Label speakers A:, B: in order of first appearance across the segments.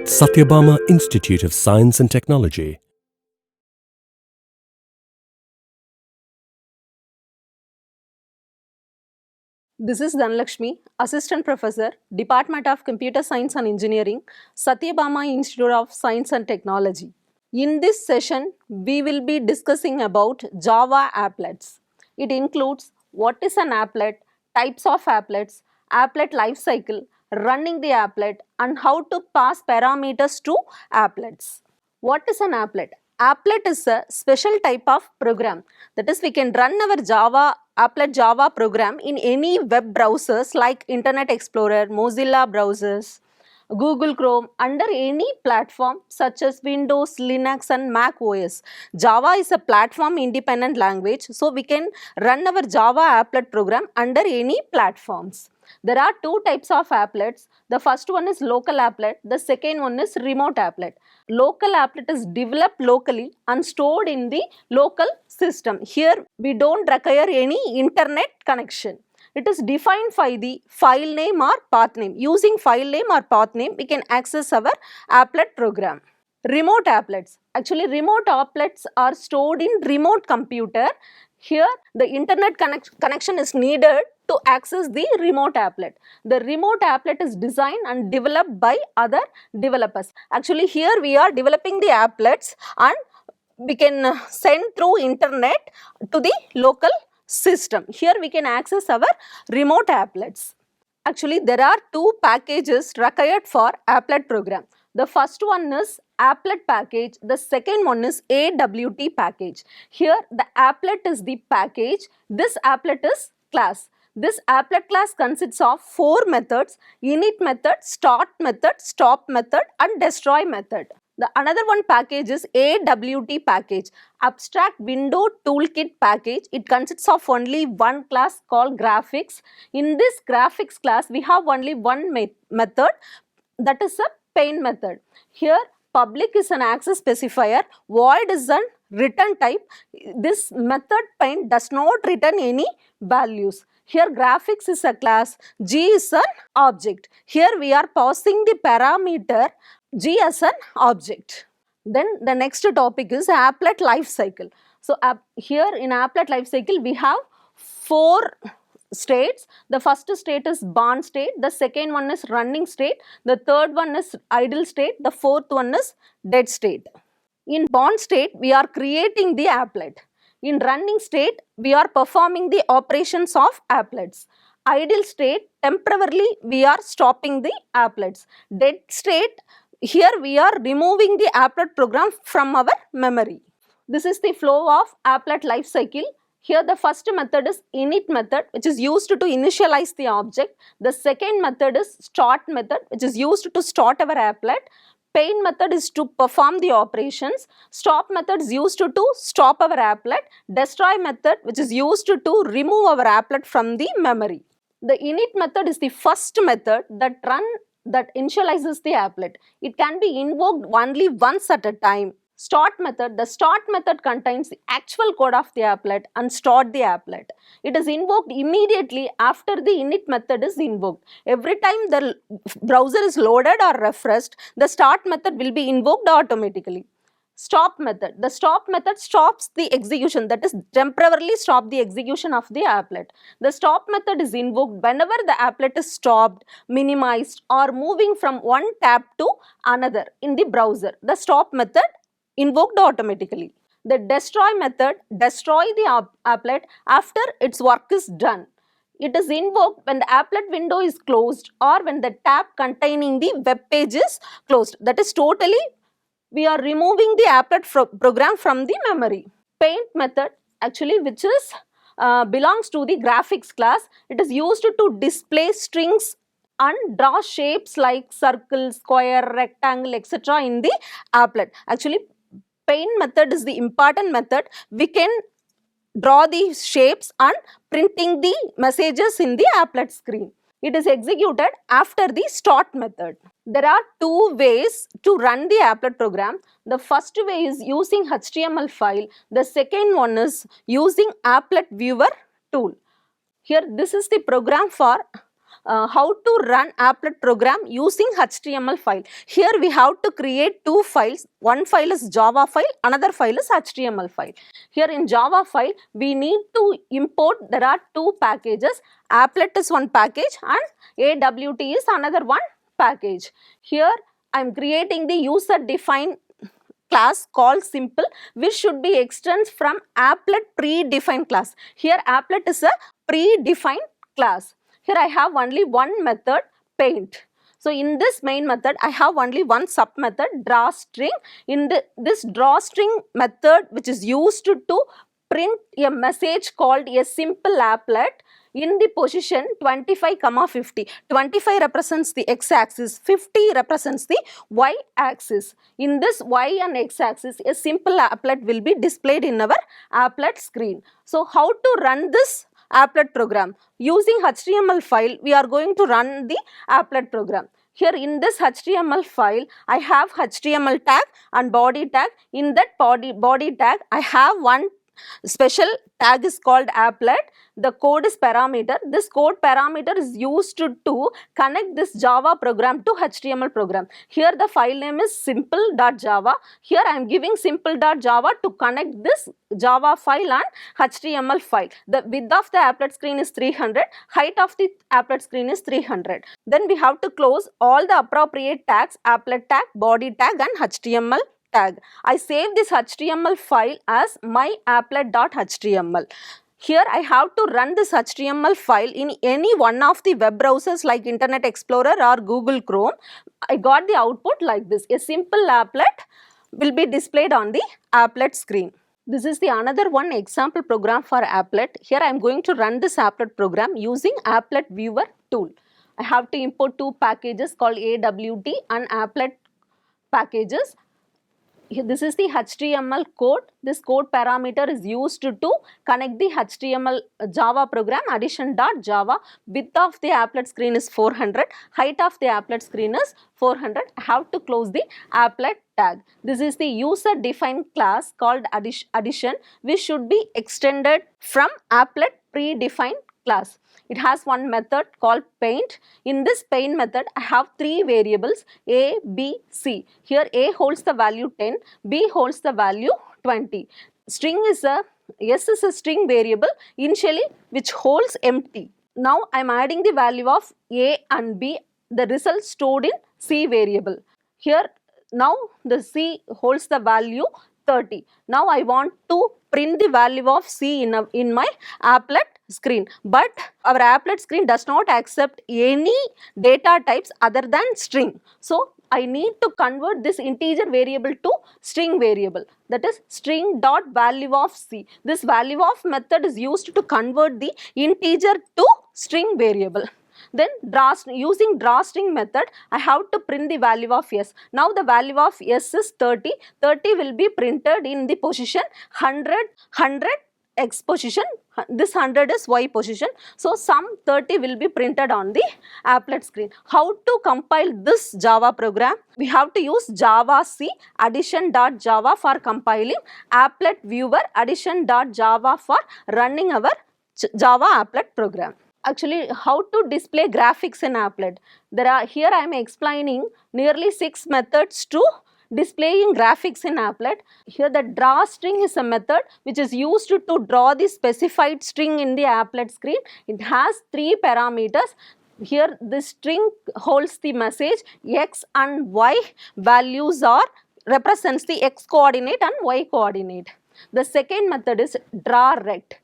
A: Sathyabama Institute of Science and Technology.
B: This is Dhanalakshmi, Assistant Professor, Department of Computer Science and Engineering, Sathyabama Institute of Science and Technology. In this session, we will be discussing about Java applets. It includes what is an applet, types of applets, applet life cycle, running the applet, and how to pass parameters to applets. What is an applet? Applet is a special type of program. That is, we can run our applet Java program in any web browsers like Internet Explorer, Mozilla browsers, Google Chrome, under any platform such as Windows, Linux and Mac OS. Java is a platform independent language, so we can run our Java applet program under any platforms. There are two types of applets. The first one is local applet, the second one is remote applet. Local applet is developed locally and stored in the local system. Here we don't require any internet connection. It is defined by the file name or path name. Using file name or path name, we can access our applet program. Remote applets. Actually, remote applets are stored in remote computer. Here, the internet connection is needed to access the remote applet. The remote applet is designed and developed by other developers. Actually, here we are developing the applets and we can send through internet to the local system. Here we can access our remote applets. Actually, there are two packages required for applet program. The first one is applet package, the second one is AWT package. Here the applet is the package, this applet is class. This applet class consists of four methods: init method, start method, stop method and destroy method. The another one package is AWT package, abstract window toolkit package. It consists of only one class called graphics. In this graphics class, we have only one method, that is a paint method. Here public is an access specifier, void is a return type. This method paint does not return any values. Here graphics is a class, G is an object. Here we are passing the parameter G as an object. Then the next topic is applet life cycle. So here in applet life cycle we have four states. The first state is born state, the second one is running state, the third one is idle state, the fourth one is dead state. In born state we are creating the applet. In running state we are performing the operations of applets. Idle state, temporarily we are stopping the applets. Dead state, here we are removing the applet program from our memory. This is the flow of applet life cycle. Here the first method is init method, which is used to initialize the object. The second method is start method, which is used to start our applet. Paint method is to perform the operations. Stop method is used to stop our applet. Destroy method, which is used to remove our applet from the memory. The init method is the first method that initializes the applet. It can be invoked only once at a time. Start method, the start method contains the actual code of the applet and start the applet. It is invoked immediately after the init method is invoked. Every time the browser is loaded or refreshed, the start method will be invoked automatically. Stop method, the stop method stops the execution, that is temporarily stop the execution of the applet. The stop method is invoked whenever the applet is stopped, minimized or moving from one tab to another in the browser. The stop method invoked automatically. The destroy method destroy the applet after its work is done. It is invoked when the applet window is closed or when the tab containing the web page is closed. That is totally we are removing the applet program from the memory. Paint method, actually, which is belongs to the graphics class. It is used to display strings and draw shapes like circle, square, rectangle, etc. in the applet. Actually, paint method is the important method. We can draw these shapes and printing the messages in the applet screen. It is executed after the start method. There are two ways to run the applet program. The first way is using HTML file. The second one is using applet viewer tool. Here this is the program for how to run applet program using HTML file. Here we have to create two files. One file is Java file, another file is HTML file. Here in Java file, we need to import, there are two packages. Applet is one package and AWT is another one package. Here I am creating the user defined class called simple, which should be extends from applet predefined class. Here applet is a predefined class. Here I have only one method, paint. So in this main method, I have only one sub method, drawString. In this drawString method, which is used to print a message called a simple applet in the position 25, 50. 25 represents the x-axis, 50 represents the y-axis. In this y and x-axis, a simple applet will be displayed in our applet screen. So how to run this applet program? Using HTML file, we are going to run the applet program. Here in this HTML file, I have HTML tag and body tag. In that body tag, I have one special tag is called applet. The code is parameter. This code parameter is used to connect this Java program to HTML program. Here the file name is simple.java. Here I am giving simple.java to connect this Java file and HTML file. The width of the applet screen is 300, height of the applet screen is 300. Then we have to close all the appropriate tags, applet tag, body tag and HTML tag. I save this HTML file as myapplet.html. Here I have to run this HTML file in any one of the web browsers like Internet Explorer or Google Chrome. I got the output like this. A simple applet will be displayed on the applet screen. This is the another one example program for applet. Here I am going to run this applet program using applet viewer tool. I have to import two packages called AWT and applet packages. This is the HTML code. This code parameter is used to connect the HTML Java program addition.java. Width of the applet screen is 400. Height of the applet screen is 400. I have to close the applet tag. This is the user defined class called addition, which should be extended from applet predefined class. It has one method called paint. In this paint method, I have three variables A, B, C. Here A holds the value 10, B holds the value 20. String is S is a string variable initially which holds empty. Now I am adding the value of A and B, the result stored in C variable. Here now the C holds the value 30. Now I want to print the value of C in my applet screen, but our applet screen does not accept any data types other than string. So I need to convert this integer variable to string variable, that is string dot value of C. This value of method is used to convert the integer to string variable. Then using drawString method, I have to print the value of S. Now the value of S is 30. 30 will be printed in the position 100 X position. This 100 is Y position. So sum 30 will be printed on the applet screen. How to compile this Java program? We have to use javac addition.java for compiling, applet viewer addition.java for running our Java applet program. Actually, how to display graphics in applet? Here I am explaining nearly 6 methods to displaying graphics in applet. Here the drawString is a method which is used to draw the specified string in the applet screen. It has 3 parameters. Here the string holds the message, X and Y values represents the X coordinate and Y coordinate. The second method is drawRect.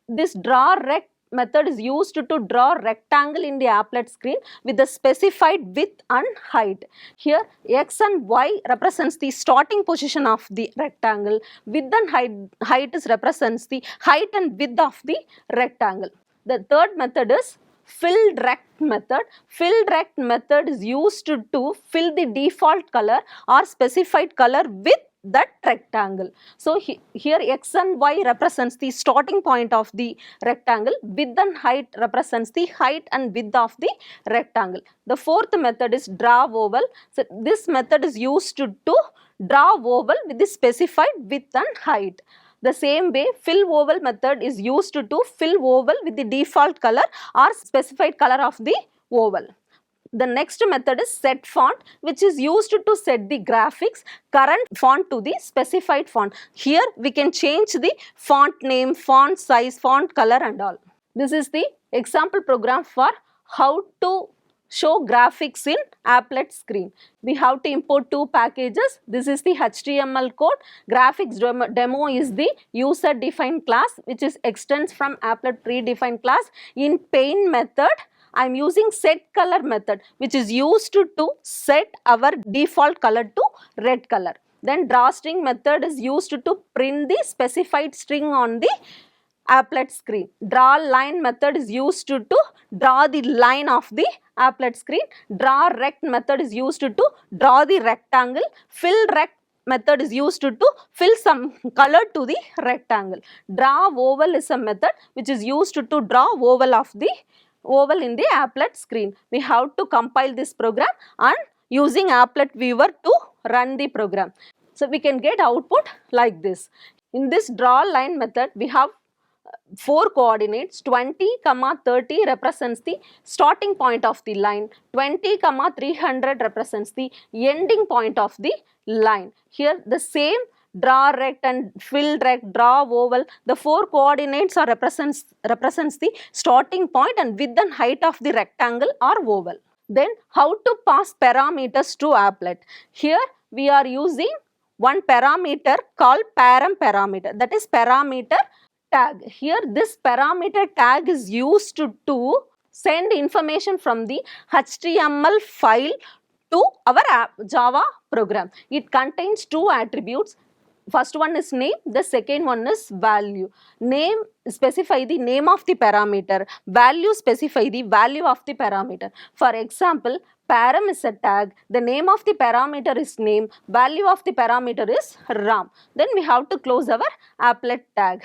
B: This drawRect method is used to draw rectangle in the applet screen with the specified width and height. Here X and Y represents the starting position of the rectangle. Width and height is represents the height and width of the rectangle. The third method is fillRect method. fillRect method is used to fill the default color or specified color with that rectangle. So here X and Y represents the starting point of the rectangle, width and height represents the height and width of the rectangle. The fourth method is drawOval. So this method is used to draw oval with the specified width and height. The same way fillOval method is used to fill oval with the default color or specified color of the oval. The next method is set font, which is used to set the graphics current font to the specified font. Here we can change the font name, font size, font color and all. This is the example program for how to show graphics in Applet screen. We have to import two packages. This is the HTML code. Graphics demo is the user defined class, which is extends from Applet predefined class. In paint method, I am using set color method, which is used to set our default color to red color. Then draw string method is used to print the specified string on the Applet screen. Draw line method is used to draw the line of the Applet screen. Draw rect method is used to draw the rectangle. Fill rect method is used to fill some color to the rectangle. Draw oval is a method which is used to draw oval in the Applet screen. We have to compile this program and using Applet viewer to run the program. So we can get output like this. In this draw line method, we have 4 coordinates. 20, 30 represents the starting point of the line. 20, 300 represents the ending point of the line. Here the same draw rect and fill rect, draw oval, the 4 coordinates are represents the starting point and width and height of the rectangle or oval. Then how to pass parameters to Applet? Here we are using one parameter called param parameter, that is parameter tag. Here this parameter tag is used to send information from the HTML file to our Java program. It contains 2 attributes. First one is name, the second one is value. Name specify the name of the parameter, value specify the value of the parameter. For example, param is a tag, the name of the parameter is name, value of the parameter is ram. Then we have to close our applet tag.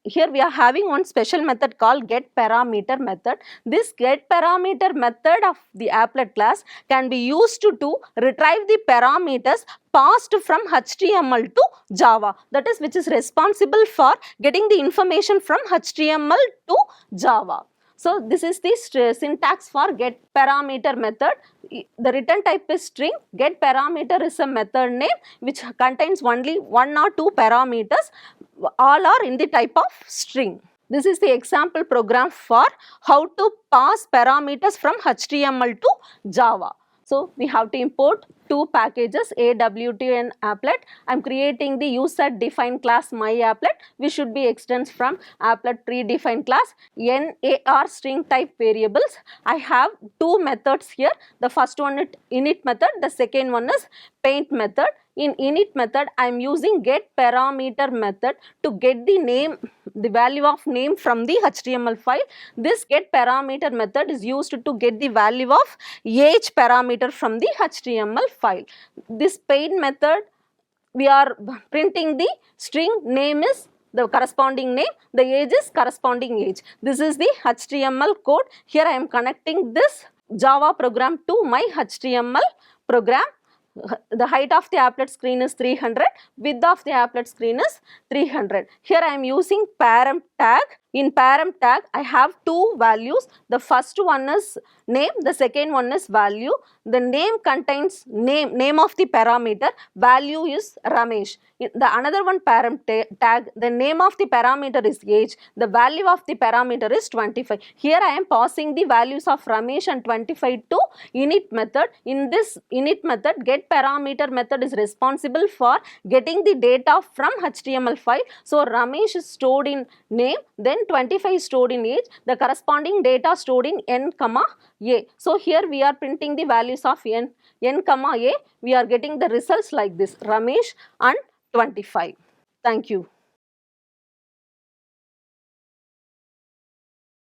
B: Here we are having one special method called getParameter method. This getParameter method of the applet class can be used to retrieve the parameters passed from HTML to Java, that is which is responsible for getting the information from HTML to Java. So this is the syntax for getParameter method. The return type is string. GetParameter is a method name which contains only 1 or 2 parameters. All are in the type of string. This is the example program for how to pass parameters from HTML to Java. So we have to import 2 packages, AWT and Applet. I am creating the user defined class myApplet, which should be extends from Applet predefined class. NAR string type variables. I have 2 methods here. The first one is init method, the second one is paint method. In init method, I am using getParameter method to get the name, the value of name from the HTML file. This getParameter method is used to get the value of age parameter from the HTML file. This paint method, we are printing the string, name is the corresponding name, the age is corresponding age. This is the HTML code. Here I am connecting this Java program to my HTML program. The height of the applet screen is 300, width of the applet screen is 300. Here I am using param tag. In param tag, I have 2 values. The first one is name, the second one is value. The name contains name of the parameter, value is Ramesh. The another one param tag, the name of the parameter is age, the value of the parameter is 25. Here I am passing the values of Ramesh and 25 to init method. In this init method, getParameter method is responsible for getting the data from HTML file. So Ramesh is stored in name, then 25 is stored in age, the corresponding data stored in n, a. So here we are printing the values of n, a. We are getting the results like this, Ramesh and 25. Thank you.